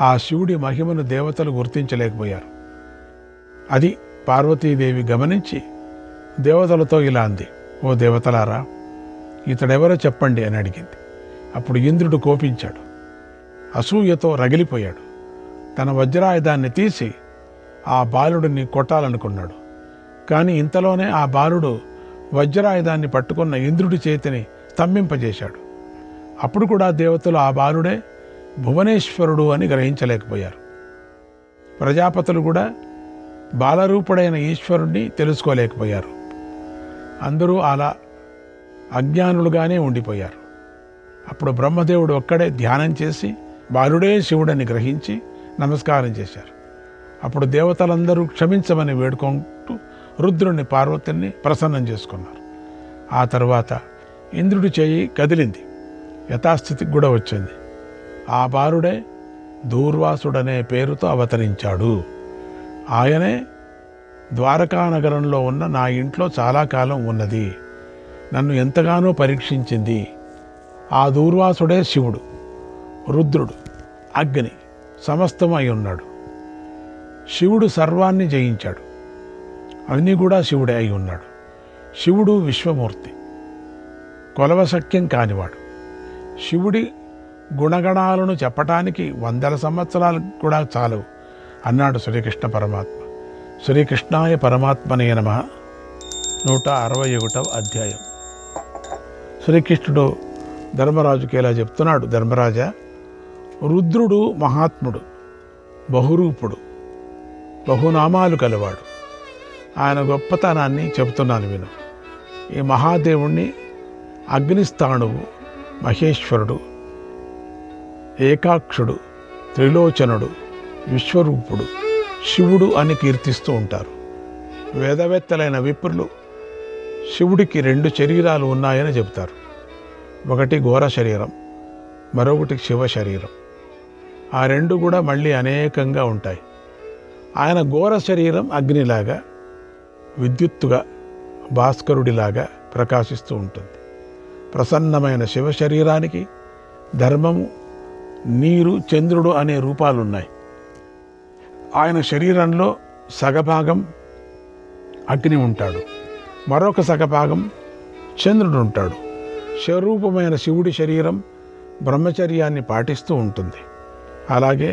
ఆ శివుడి మహిమను దేవతలు గుర్తించలేకపోయారు. అది పార్వతీదేవి గమనించి దేవతలతో ఇలా అంది, ఓ దేవతలారా, ఇతడెవరో చెప్పండి అని అడిగింది. అప్పుడు ఇంద్రుడు కోపించాడు, అసూయతో రగిలిపోయాడు. తన వజ్రాయుధాన్ని తీసి ఆ బాలుడిని కొట్టాలనుకున్నాడు. కానీ ఇంతలోనే ఆ బాలుడు వజ్రాయుధాన్ని పట్టుకున్న ఇంద్రుడి చేతిని స్తంభింపజేశాడు. అప్పుడు కూడా దేవతలు ఆ బాలుడే భువనేశ్వరుడు అని గ్రహించలేకపోయారు. ప్రజాపతులు కూడా బాలరూపుడైన ఈశ్వరుణ్ణి తెలుసుకోలేకపోయారు. అందరూ అలా అజ్ఞానులుగానే ఉండిపోయారు. అప్పుడు బ్రహ్మదేవుడు ఒక్కడే ధ్యానం చేసి బాలుడే శివుడని గ్రహించి నమస్కారం చేశారు. అప్పుడు దేవతలందరూ క్షమించమని వేడుకుంటూ రుద్రుణ్ణి పార్వతిని ప్రసన్నం చేసుకున్నారు. ఆ తర్వాత ఇంద్రుడి చేయి కదిలింది, యథాస్థితికి కూడా వచ్చింది. ఆ బాలుడే దూర్వాసుడనే పేరుతో అవతరించాడు. ఆయనే ద్వారకా నగరంలో ఉన్న నా ఇంట్లో చాలా కాలం ఉన్నది, నన్ను ఎంతగానో పరీక్షించింది. ఆ దూర్వాసుడే శివుడు, రుద్రుడు, అగ్ని సమస్తం అయి ఉన్నాడు. శివుడు సర్వాన్ని జయించాడు, అన్నీ కూడా శివుడే అయి ఉన్నాడు. శివుడు విశ్వమూర్తి, కొలవశక్యం కానివాడు. శివుడి గుణగణాలను చెప్పటానికి 100 సంవత్సరాలు కూడా చాలవు అన్నాడు శ్రీకృష్ణ పరమాత్మ. శ్రీకృష్ణాయ పరమాత్మనే నమః. 161వ అధ్యాయం. శ్రీకృష్ణుడు ధర్మరాజుకి ఇలా చెప్తున్నాడు, ధర్మరాజా, రుద్రుడు మహాత్ముడు, బహురూపుడు, బహునామాలు కలవాడు. ఆయన గొప్పతనాన్ని చెబుతున్నాను విను. ఈ మహాదేవుణ్ణి అగ్నిస్థాణువు, మహేశ్వరుడు, ఏకాక్షుడు, త్రిలోచనుడు, విశ్వరూపుడు, శివుడు అని కీర్తిస్తూ ఉంటారు. వేదవేత్తలైన విప్రులు శివుడికి 2 శరీరాలు ఉన్నాయని చెబుతారు. ఒకటి ఘోర శరీరం, మరొకటి శివ శరీరం. ఆ 2 కూడా మళ్ళీ అనేకంగా ఉంటాయి. ఆయన ఘోర శరీరం అగ్నిలాగా, విద్యుత్తుగా, భాస్కరుడిలాగా ప్రకాశిస్తూ ఉంటుంది. ప్రసన్నమైన శివ శరీరానికి ధర్మము, నీరు, చంద్రుడు అనే రూపాలున్నాయి. ఆయన శరీరంలో సగభాగం అగ్ని ఉంటాడు, మరొక సగభాగం చంద్రుడు ఉంటాడు. స్వరూపమైన శివుడి శరీరం బ్రహ్మచర్యాన్ని పాటిస్తూ ఉంటుంది. అలాగే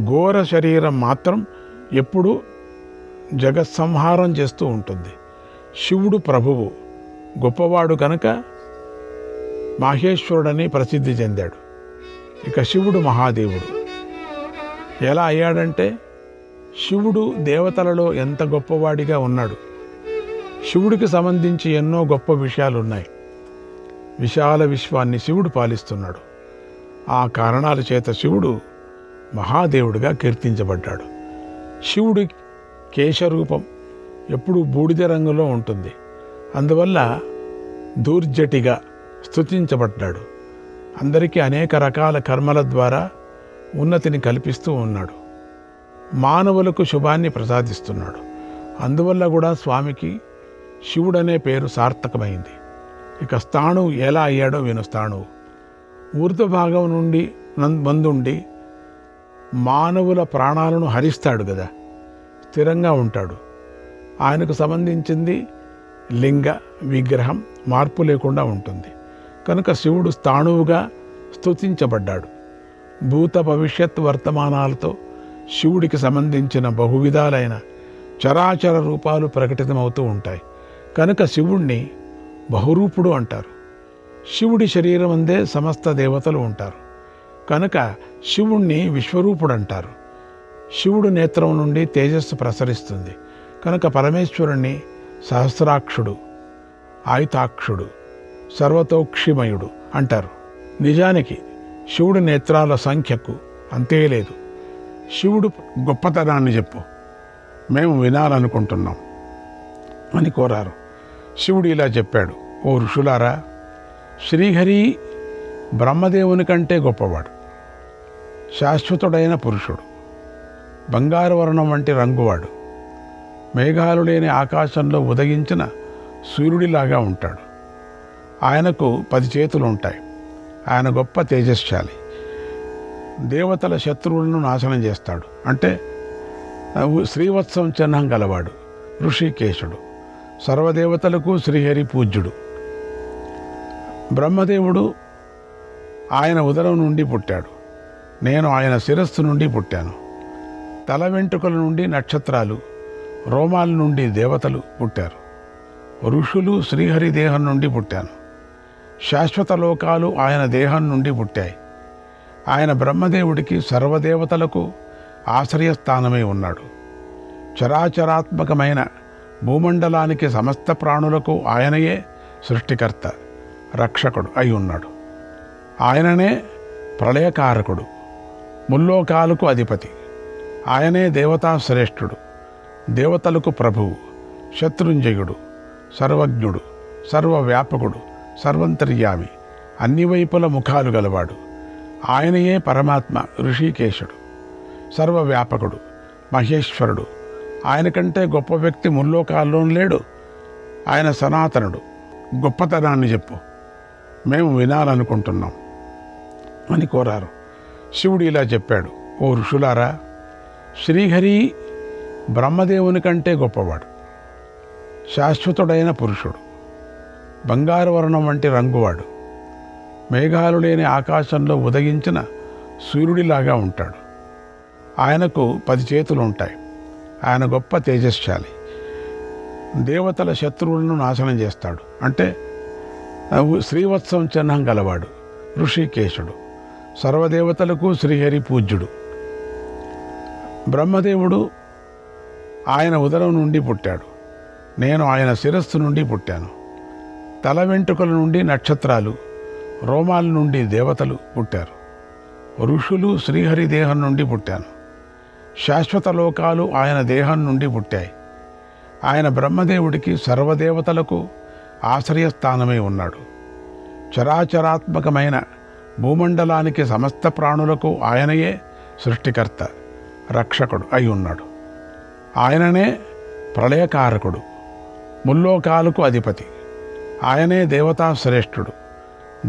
ఘోర శరీరం మాత్రం ఎప్పుడూ జగత్సంహారం చేస్తూ ఉంటుంది. శివుడు ప్రభువు, గొప్పవాడు కనుక మాహేశ్వరుడని ప్రసిద్ధి చెందాడు. ఇక శివుడు మహాదేవుడు. ఎలా అయ్యాడంటే, శివుడు దేవతలలో ఎంత గొప్పవాడిగా ఉన్నాడు. శివుడికి సంబంధించి ఎన్నో గొప్ప విషయాలు ఉన్నాయి. విశాల విశ్వాన్ని శివుడు పాలిస్తున్నాడు. ఆ కారణాల చేత శివుడు మహాదేవుడిగా కీర్తించబడ్డాడు. శివుడి కేశరూపం ఎప్పుడూ బూడిద రంగులో ఉంటుంది. అందువల్ల దూర్జటిగా స్తుతించబడ్డాడు. అందరికీ అనేక రకాల కర్మల ద్వారా ఉన్నతిని కల్పిస్తూ ఉన్నాడు. మానవులకు శుభాన్ని ప్రసాదిస్తున్నాడు. అందువల్ల కూడా స్వామికి శివుడనే పేరు సార్థకమైంది. ఇక స్థాణువు ఎలా అయ్యాడో విను. స్థాణువు ఊర్ధ్వభాగం నుండి మందుండి మానవుల ప్రాణాలను హరిస్తాడు కదా, స్థిరంగా ఉంటాడు. ఆయనకు సంబంధించింది లింగ విగ్రహం మార్పు లేకుండా ఉంటుంది. కనుక శివుడు స్థాణువుగా స్తుతించబడ్డాడు. భూత భవిష్యత్ వర్తమానాలతో శివుడికి సంబంధించిన బహువిధాలైన చరాచర రూపాలు ప్రకటితమవుతూ ఉంటాయి. కనుక శివుణ్ణి బహురూపుడు అంటారు. శివుడి శరీరం అందే సమస్త దేవతలు ఉంటారు. కనుక శివుణ్ణి విశ్వరూపుడు అంటారు. శివుడు నేత్రం నుండి తేజస్సు ప్రసరిస్తుంది. కనుక పరమేశ్వరుణ్ణి సహస్రాక్షుడు, ఆయుతాక్షుడు, సర్వతోక్షిమయుడు అంటారు. నిజానికి శివుడి నేత్రాల సంఖ్యకు అంతే లేదు. శివుడు గొప్పతనాన్ని చెప్పు, మేము వినాలనుకుంటున్నాం అని కోరారు. శివుడు ఇలా చెప్పాడు, ఓ ఋషులారా, శ్రీహరి బ్రహ్మదేవుని కంటే గొప్పవాడు, శాశ్వతుడైన పురుషుడు, బంగారు వర్ణం వంటి రంగువాడు, మేఘాలు లేని ఆకాశంలో ఉదయించిన సూర్యుడిలాగా ఉంటాడు. ఆయనకు 10 చేతులు ఉంటాయి. ఆయన గొప్ప తేజస్శాలి. దేవతల శత్రువులను నాశనం చేస్తాడు. అంటే శ్రీవత్సం చిహ్నం గలవాడు ఋషికేశుడు. సర్వదేవతలకు శ్రీహరి పూజ్యుడు. బ్రహ్మదేవుడు ఆయన ఉదరం నుండి పుట్టాడు. నేను ఆయన శిరస్సు నుండి పుట్టాను. తల వెంట్రుకల నుండి నక్షత్రాలు, రోమాల నుండి దేవతలు పుట్టారు. ఋషులు శ్రీహరి దేహం నుండి పుట్టాను. శాశ్వత లోకాలు ఆయన దేహం నుండి పుట్టాయి. ఆయన బ్రహ్మదేవుడికి సర్వదేవతలకు ఆశ్రయస్థానమై ఉన్నాడు. చరాచరాత్మకమైన భూమండలానికి సమస్త ప్రాణులకు ఆయనయే సృష్టికర్త, రక్షకుడు అయి ఉన్నాడు. ఆయననే ప్రళయకారకుడు, ముల్లోకాలకు అధిపతి. ఆయనే దేవతా శ్రేష్ఠుడు, దేవతలకు ప్రభువు, శత్రుంజయుడు, సర్వజ్ఞుడు, సర్వవ్యాపకుడు, సర్వంతర్యామి, అన్ని వైపుల ముఖాలు గలవాడు. ఆయనయే పరమాత్మ ఋషికేశుడు. సర్వవ్యాపకుడు, మహేశ్వరుడు. ఆయన కంటే గొప్ప వ్యక్తి ముల్లోకాల్లో లేడు. ఆయన సనాతనుడు. గొప్పతనాన్ని చెప్పు, మేము వినాలనుకుంటున్నాం అని కోరారు. శివుడు ఇలా చెప్పాడు, ఓ ఋషులారా, శ్రీహరి బ్రహ్మదేవుని కంటే గొప్పవాడు. శాశ్వతుడైన పురుషుడు. బంగారు వర్ణం వంటి రంగువాడు. మేఘాలు లేని ఆకాశంలో ఉదయించిన సూర్యుడిలాగా ఉంటాడు. ఆయనకు 10 చేతులు ఉంటాయి. ఆయన గొప్ప తేజస్శాలి. దేవతల శత్రువులను నాశనం చేస్తాడు. అంటే శ్రీవత్సం చిహ్నం గలవాడు ఋషికేశుడు. సర్వదేవతలకు శ్రీహరి పూజ్యుడు. బ్రహ్మదేవుడు ఆయన ఉదరం నుండి పుట్టాడు. నేను ఆయన శిరస్సు నుండి పుట్టాను. తల వెంట్రుకల నుండి నక్షత్రాలు, రోమాల నుండి దేవతలు పుట్టారు. ఋషులు శ్రీహరి దేహం నుండి పుట్టాను. శాశ్వత లోకాలు ఆయన దేహం నుండి పుట్టాయి. ఆయన బ్రహ్మదేవుడికి సర్వదేవతలకు ఆశ్రయస్థానమై ఉన్నాడు. చరాచరాత్మకమైన భూమండలానికి సమస్త ప్రాణులకు ఆయనయే సృష్టికర్త, రక్షకుడు అయి ఉన్నాడు. ఆయననే ప్రళయకారకుడు, ముల్లోకాలకు అధిపతి. ఆయనే దేవతా శ్రేష్ఠుడు,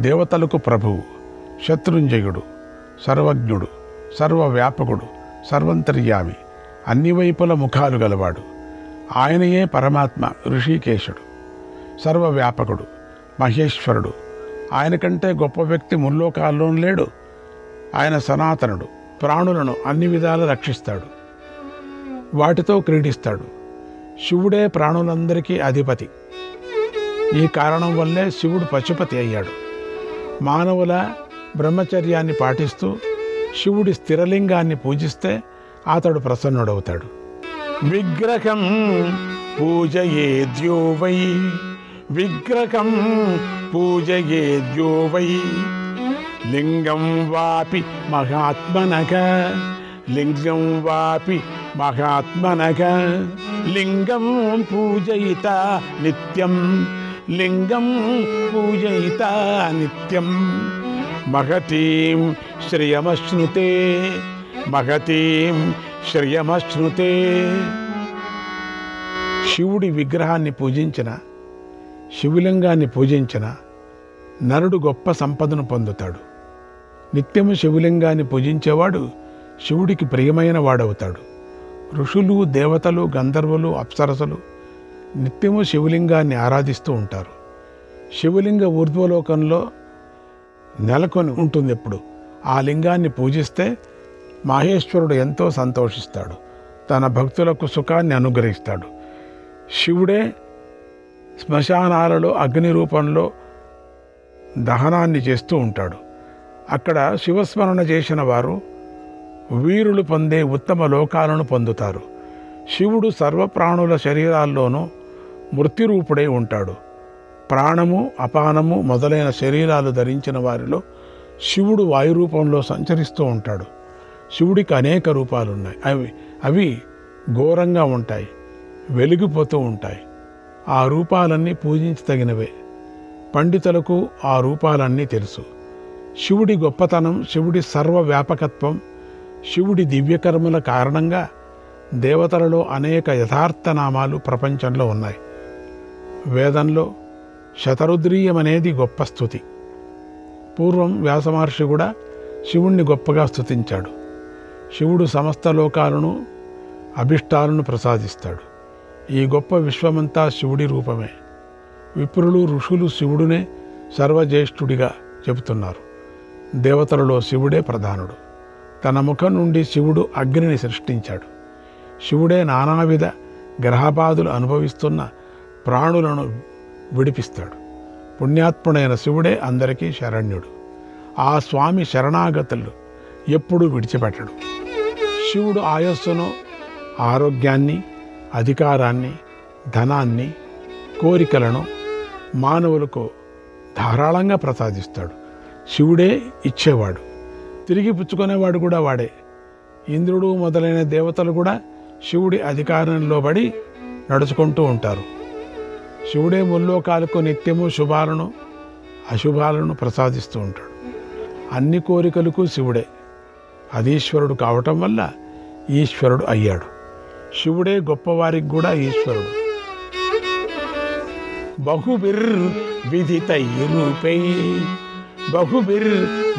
దేవతలకు ప్రభువు, శత్రుంజయుడు, సర్వజ్ఞుడు, సర్వవ్యాపకుడు, సర్వంతర్యామి, అన్ని వైపుల ముఖాలు గలవాడు. ఆయనయే పరమాత్మ ఋషికేశుడు. సర్వవ్యాపకుడు, మహేశ్వరుడు. ఆయన కంటే గొప్ప వ్యక్తి ముల్లోకాల్లో లేడు. ఆయన సనాతనుడు. ప్రాణులను అన్ని విధాలు రక్షిస్తాడు, వాటితో క్రీడిస్తాడు. శివుడే ప్రాణులందరికీ అధిపతి. ఈ కారణం వల్లే శివుడు పశుపతి అయ్యాడు. మానవుల బ్రహ్మచర్యాన్ని పాటిస్తూ శివుడి స్థిరలింగాన్ని పూజిస్తే అతడు ప్రసన్నుడవుతాడు. విగ్రహం పూజయేద్యో వై, విగ్రహం పూజయేద్యో వై, లింగం వాపి మహాత్మనః, లింగం వాపి మహాత్మనః, లింగం పూజయిత నిత్యం, లింగం పూజయిత నిత్యం, మహతీం శ్రియమశ్నుతే, మహతీం శ్రియమశ్నుతే. శివుడి విగ్రహాన్ని పూజించిన, శివలింగాన్ని పూజించిన నరుడు గొప్ప సంపదను పొందుతాడు. నిత్యము శివలింగాన్ని పూజించేవాడు శివుడికి ప్రియమైన వాడవుతాడు. ఋషులు, దేవతలు, గంధర్వులు, అప్సరసలు నిత్యము శివలింగాన్ని ఆరాధిస్తూ ఉంటారు. శివలింగ ఊర్ధ్వలోకంలో నెలకొని ఉంటుంది. ఎప్పుడు ఆ లింగాన్ని పూజిస్తే మహేశ్వరుడు ఎంతో సంతోషిస్తాడు, తన భక్తులకు సుఖాన్ని అనుగ్రహిస్తాడు. శివుడే శ్మశానాలలో అగ్ని రూపంలో దహనాన్ని చేస్తూ ఉంటాడు. అక్కడ శివస్మరణ చేసిన వారు వీరులు పొందే ఉత్తమ లోకాలను పొందుతారు. శివుడు సర్వప్రాణుల శరీరాల్లోనూ మృత్యురూపుడై ఉంటాడు. ప్రాణము, అపానము మొదలైన శరీరాలు ధరించిన వారిలో శివుడు వాయురూపంలో సంచరిస్తూ ఉంటాడు. శివుడికి అనేక రూపాలున్నాయి. అవి ఘోరంగా ఉంటాయి, వెలిగిపోతూ ఉంటాయి. ఆ రూపాలన్నీ పూజించదగినవే. పండితులకు ఆ రూపాలన్నీ తెలుసు. శివుడి గొప్పతనం, శివుడి సర్వవ్యాపకత్వం, శివుడి దివ్యకర్మల కారణంగా దేవతలలో అనేక యథార్థ నామాలు ప్రపంచంలో ఉన్నాయి. వేదంలో శతరుద్రీయం అనేది గొప్ప స్తుతి. పూర్వం వ్యాసమహర్షి కూడా శివుణ్ణి గొప్పగా స్తుతించాడు. శివుడు సమస్త లోకాలను అభిష్టాలను ప్రసాదిస్తాడు. ఈ గొప్ప విశ్వమంతా శివుడి రూపమే. విప్రులు ఋషులు శివుడునే సర్వజ్యేష్ఠుడిగా చెబుతున్నారు. దేవతలలో శివుడే ప్రధానుడు. తన ముఖం నుండి శివుడు అగ్నిని సృష్టించాడు. శివుడే నానావిధ గ్రహబాధలు అనుభవిస్తున్న ప్రాణులను విడిపిస్తాడు. పుణ్యాత్ముడైన శివుడే అందరికీ శరణ్యుడు. ఆ స్వామి శరణాగతులు ఎప్పుడూ విడిచిపెట్టడు. శివుడు ఆయస్సును, ఆరోగ్యాన్ని, అధికారాన్ని, ధనాన్ని, కోరికలను మానవులకు ధారాళంగా ప్రసాదిస్తాడు. శివుడే ఇచ్చేవాడు, తిరిగి పుచ్చుకునేవాడు కూడా వాడే. ఇంద్రుడు మొదలైన దేవతలు కూడా శివుడి అధికారంలో పడి నడుచుకుంటూ ఉంటారు. శివుడే ముల్లోకాలకు నిత్యము శుభాలను అశుభాలను ప్రసాదిస్తూ ఉంటాడు. అన్ని కోరికలకు శివుడే అధీశ్వరుడు కావటం వల్ల ఈశ్వరుడు అయ్యాడు. శివుడే గొప్పవారికి కూడా ఈశ్వరుడు. బహుభిర్ విదితై రూపై బహుభిర్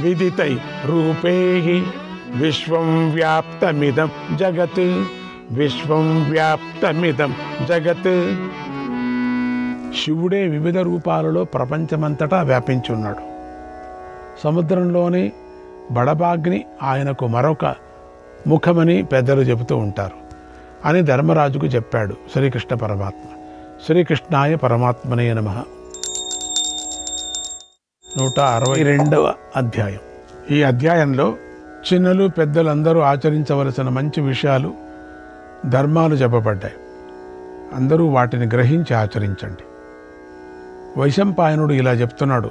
విదితై రూపై విశ్వం వ్యాప్తమిదం జగత్ విశ్వం వ్యాప్తమిదం జగత్. శివుడే వివిధ రూపాలలో ప్రపంచమంతటా వ్యాపించి ఉన్నాడు. సముద్రంలోని బడబాగ్ని ఆయనకు మరొక ముఖమని పెద్దలు చెబుతూ ఉంటారు అని ధర్మరాజుకు చెప్పాడు శ్రీకృష్ణ పరమాత్మ. శ్రీకృష్ణాయ పరమాత్మనే నమః. 162వ అధ్యాయం. ఈ అధ్యాయంలో చిన్నలు పెద్దలందరూ ఆచరించవలసిన మంచి విషయాలు, ధర్మాలు చెప్పబడ్డాయి. అందరూ వాటిని గ్రహించి ఆచరించండి. వైశంపాయనుడు ఇలా చెప్తున్నాడు: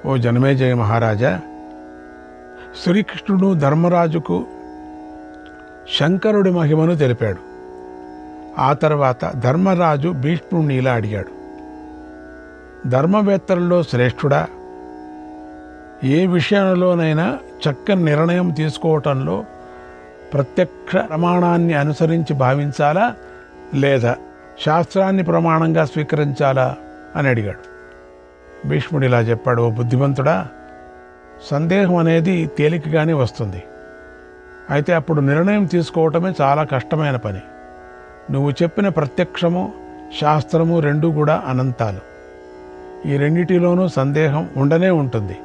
ఓ జనమేజయ మహారాజా, శ్రీకృష్ణుడు ధర్మరాజుకు శంకరుడి మహిమను తెలిపాడు. ఆ తర్వాత ధర్మరాజు భీష్ముడిని ఇలా అడిగాడు: ధర్మవేత్తలలో శ్రేష్ఠుడా? ఏ విషయంలోనైనా చక్కని నిర్ణయం తీసుకోవటంలో ప్రత్యక్ష ప్రమాణాన్ని అనుసరించి భావించాలా లేదా శాస్త్రాన్ని ప్రమాణంగా స్వీకరించాలా అని అడిగాడు. భీష్ముడు ఇలా చెప్పాడు: ఓ బుద్ధిమంతుడా, సందేహం అనేది తేలికగానే వస్తుంది. అయితే అప్పుడు నిర్ణయం తీసుకోవటమే చాలా కష్టమైన పని. నువ్వు చెప్పిన ప్రత్యక్షము శాస్త్రము రెండూ కూడా అనంతాలు. ఈ రెండిటిలోనూ సందేహం ఉండనే ఉంటుంది.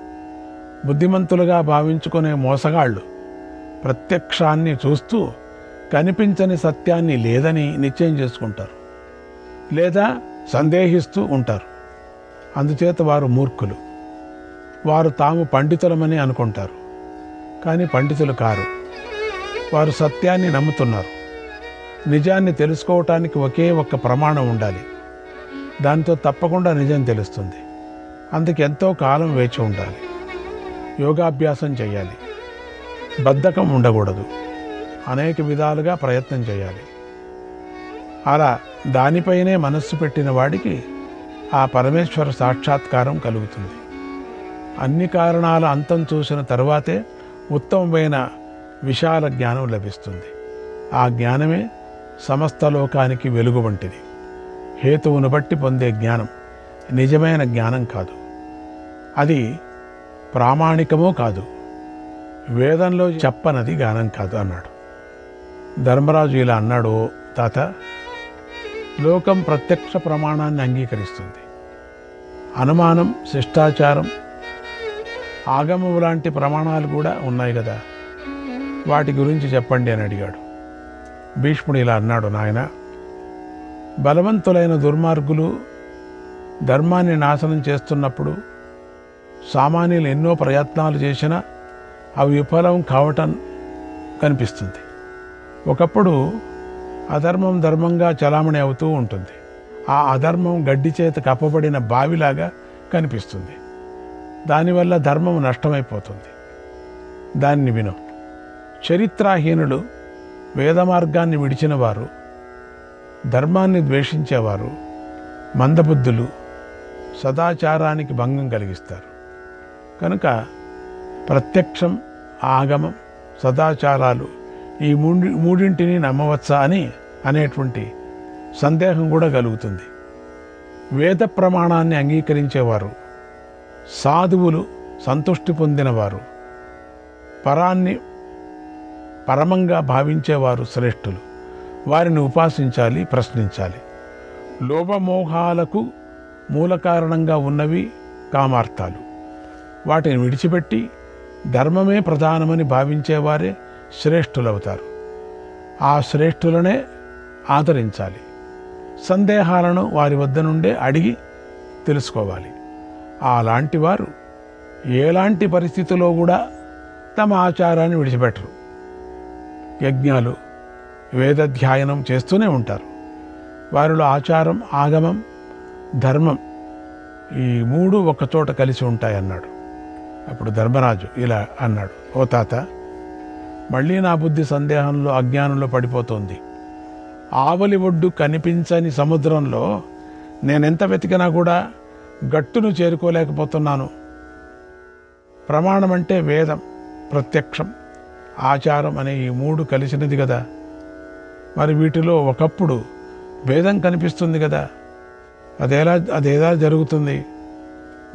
బుద్ధిమంతులుగా భావించుకునే మోసగాళ్ళు ప్రత్యక్షాన్ని చూస్తూ కనిపించని సత్యాన్ని లేదని నిశ్చయం చేసుకుంటారు, లేదా సందేహిస్తూ ఉంటారు. అందుచేత వారు మూర్ఖులు. వారు తాము పండితులమని అనుకుంటారు, కానీ పండితులు కారు. వారు సత్యాన్ని నమ్ముతున్నారు. నిజాన్ని తెలుసుకోవటానికి ఒకే ఒక్క ప్రమాణం ఉండాలి. దాంతో తప్పకుండా నిజం తెలుస్తుంది. అందుకు ఎంతో కాలం వేచి ఉండాలి. యోగాభ్యాసం చేయాలి. బద్ధకం ఉండకూడదు. అనేక విధాలుగా ప్రయత్నం చేయాలి. అలా దానిపైనే మనస్సు పెట్టిన వాడికి ఆ పరమేశ్వర సాక్షాత్కారం కలుగుతుంది. అన్ని కారణాల అంతం చూసిన తరువాతే ఉత్తమమైన విశాల జ్ఞానం లభిస్తుంది. ఆ జ్ఞానమే సమస్త లోకానికి వెలుగు వంటిది. హేతువును బట్టి పొందే జ్ఞానం నిజమైన జ్ఞానం కాదు. అది ప్రామాణికమూ కాదు. వేదంలో చెప్పనది జ్ఞానం కాదు అన్నాడు. ధర్మరాజు ఇలా అన్నాడు: తాత, లోకం ప్రత్యక్ష ప్రమాణాన్ని అంగీకరిస్తుంది. అనుమానం, శిష్టాచారం, ఆగమం లాంటి ప్రమాణాలు కూడా ఉన్నాయి కదా, వాటి గురించి చెప్పండి అని అడిగాడు. భీష్ముడు ఇలా అన్నాడు: నాయన, బలవంతులైన దుర్మార్గులు ధర్మాన్ని నాశనం చేస్తున్నప్పుడు సామాన్యులు ఎన్నో ప్రయత్నాలు చేసినా అవి విఫలం కావటం కనిపిస్తుంది. ఒకప్పుడు అధర్మం ధర్మంగా చలామణి అవుతూ ఉంటుంది. ఆ అధర్మం గడ్డి చేత కప్పబడిన బావిలాగా కనిపిస్తుంది. దానివల్ల ధర్మం నష్టమైపోతుంది. దాన్ని విను. చరిత్రాహీనులు, వేద మార్గాన్ని విడిచిన వారు, ధర్మాన్ని ద్వేషించేవారు, మందబుద్ధులు సదాచారానికి భంగం కలిగిస్తారు. కనుక ప్రత్యక్షం, ఆగమం, సదాచారాలు ఈ మూడింటిని నమ్మవచ్చా అనేటువంటి సందేహం కూడా కలుగుతుంది. వేద ప్రమాణాన్ని అంగీకరించేవారు, సాధువులు, సంతుష్టి పొందినవారు, పరాన్ని పరమంగా భావించేవారు శ్రేష్ఠులు. వారిని ఉపాసించాలి, ప్రశ్నించాలి. లోభమోహాలకు మూల కారణంగా ఉన్నవి కామార్థాలు. వాటిని విడిచిపెట్టి ధర్మమే ప్రధానమని భావించేవారే శ్రేష్ఠులవుతారు. ఆ శ్రేష్ఠులనే ఆదరించాలి. సందేహాలను వారి వద్ద నుండే అడిగి తెలుసుకోవాలి. అలాంటి వారు ఎలాంటి పరిస్థితుల్లో కూడా తమ ఆచారాన్ని విడిచిపెట్టరు. యజ్ఞాలు, వేదాధ్యయనం చేస్తూనే ఉంటారు. వారిలో ఆచారం, ఆగమం, ధర్మం ఈ మూడు ఒకచోట కలిసి ఉంటాయన్నాడు. అప్పుడు ధర్మరాజు ఇలా అన్నాడు, ఓ తాత, మళ్ళీ నా బుద్ధి సందేహంలో, అజ్ఞానంలో పడిపోతుంది. ఆవలి ఒడ్డు కనిపించని సముద్రంలో నేనెంత వెతికినా కూడా గట్టును చేరుకోలేకపోతున్నాను. ప్రమాణం అంటే వేదం, ప్రత్యక్షం, ఆచారం అనే ఈ మూడు కలిసినది కదా. మరి వీటిలో ఒకప్పుడు భేదం కనిపిస్తుంది కదా. అదేలా జరుగుతుంది?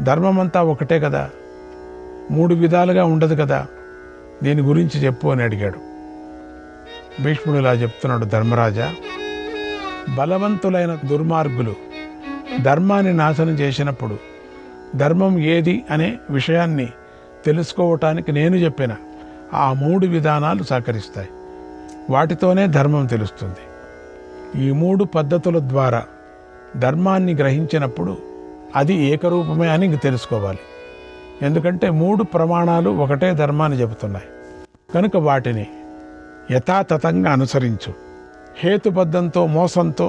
ధర్మమంతా ఒకటే కదా, మూడు విధాలుగా ఉండదు కదా. దీని గురించి చెప్పు అని అడిగాడు. భీష్ముడు ఇలా చెప్తున్నాడు, ధర్మరాజా, బలవంతులైన దుర్మార్గులు ధర్మాన్ని నాశనం చేసినప్పుడు ధర్మం ఏది అనే విషయాన్ని తెలుసుకోవటానికి నేను చెప్పిన ఆ మూడు విధానాలు సహకరిస్తాయి. వాటితోనే ధర్మం తెలుస్తుంది. ఈ మూడు పద్ధతుల ద్వారా ధర్మాన్ని గ్రహించినప్పుడు అది ఏకరూపమే అని తెలుసుకోవాలి. ఎందుకంటే మూడు ప్రమాణాలు ఒకటే ధర్మాన్ని చెబుతున్నాయి కనుక వాటిని యథాతథంగా అనుసరించు. హేతుబద్ధంతో, మోసంతో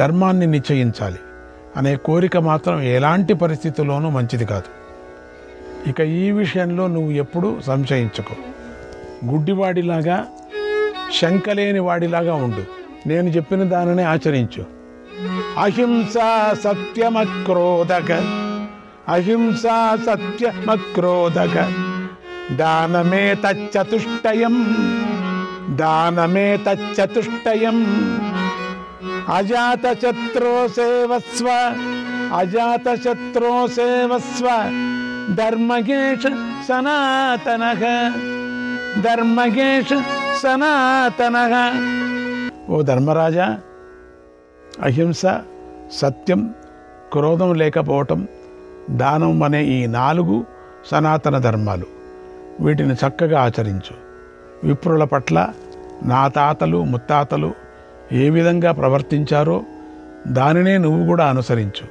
ధర్మాన్ని నిశ్చయించాలి అనే కోరిక మాత్రం ఎలాంటి పరిస్థితుల్లోనూ మంచిది కాదు. ఇక ఈ విషయంలో నువ్వు ఎప్పుడూ సంశయించుకో. గుడ్డివాడిలాగా, శంకలేని వాడిలాగా ఉండు. నేను చెప్పిన దానినే ఆచరించు. అహింసా సత్యమక్రోధక, అహింసా సత్యమక్రోధక, దానమే తచ్చతుష్టయం, దానమే తచ్చతుష్టయం, అజాతశత్రో సేవస్వ, అజాతశత్రో సేవస్వ, ధర్మగేష సనాతనః, ధర్మగేష సనాతనః. ఓ ధర్మరాజా, అహింస, సత్యం, క్రోధం లేకపోవటం, దానం అనే ఈ 4 సనాతన ధర్మాలు. వీటిని చక్కగా ఆచరించు. విప్రుల పట్ల నా తాతలు ముత్తాతలు ఏ విధంగా ప్రవర్తించారో దానినే నువ్వు కూడా అనుసరించు.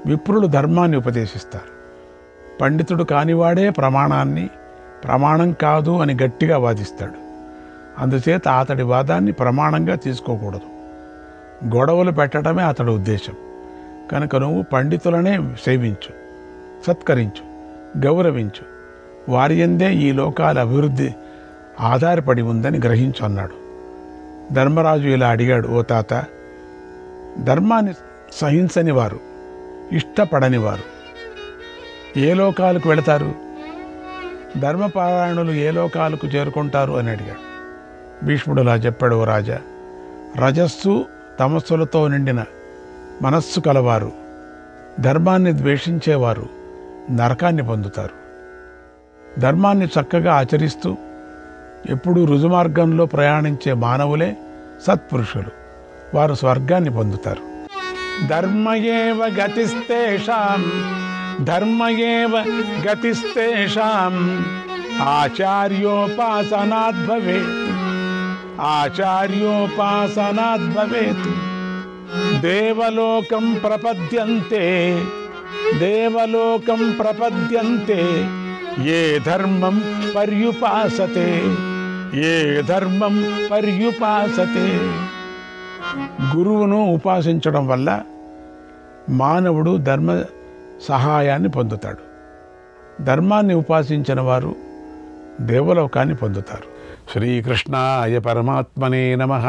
విప్రులు ధర్మాన్ని ఉపదేశిస్తారు. పండితుడు కానివాడే ప్రమాణాన్ని ప్రమాణం కాదు అని గట్టిగా వాదిస్తాడు. అందుచేత అతడి వాదాన్ని ప్రమాణంగా తీసుకోకూడదు. గొడవలు పెట్టడమే అతడి ఉద్దేశం. కనుక నువ్వు పండితులనే సేవించు, సత్కరించు, గౌరవించు. వారి యందే ఈ లోకాల అభివృద్ధి ఆధారపడి ఉందని గ్రహించు అన్నాడు. ధర్మరాజు ఇలా అడిగాడు, ఓ తాత, ధర్మాన్ని సహించని వారు, ఇష్టపడని వారు ఏ లోకాలకు వెళతారు? ధర్మపారాయణులు ఏ లోకాలకు చేరుకుంటారు అని అడిగాడు. భీష్ముడు ఇలా చెప్పాడు, ఓ రాజా, రజస్సు తమస్సులతో నిండిన మనస్సు కలవారు, ధర్మాన్ని ద్వేషించేవారు నరకాన్ని పొందుతారు. ధర్మాన్ని చక్కగా ఆచరిస్తూ ఎప్పుడూ రుజుమార్గంలో ప్రయాణించే మానవులే సత్పురుషులు. వారు స్వర్గాన్ని పొందుతారు. ధర్మయేవ గతిస్తేషాం, ధర్మయేవ గతిస్తేషాం, ఆచార్యోపాసనాద్ భవేత్, ఆచార్యోపాసనాద్ భవేత్. దేవలోకం ప్రపద్యంతే, దేవలోకం ప్రపద్యంతే, ఏ ధర్మం పర్యుపాసతే, ఏ ధర్మం పర్యుపాసతే. గురువును ఉపాసించడం వల్ల మానవుడు ధర్మ సహాయాన్ని పొందుతాడు. ధర్మాన్ని ఉపాసించిన వారు దేవలోకాన్ని పొందుతారు. శ్రీకృష్ణాయ పరమాత్మనే నమః.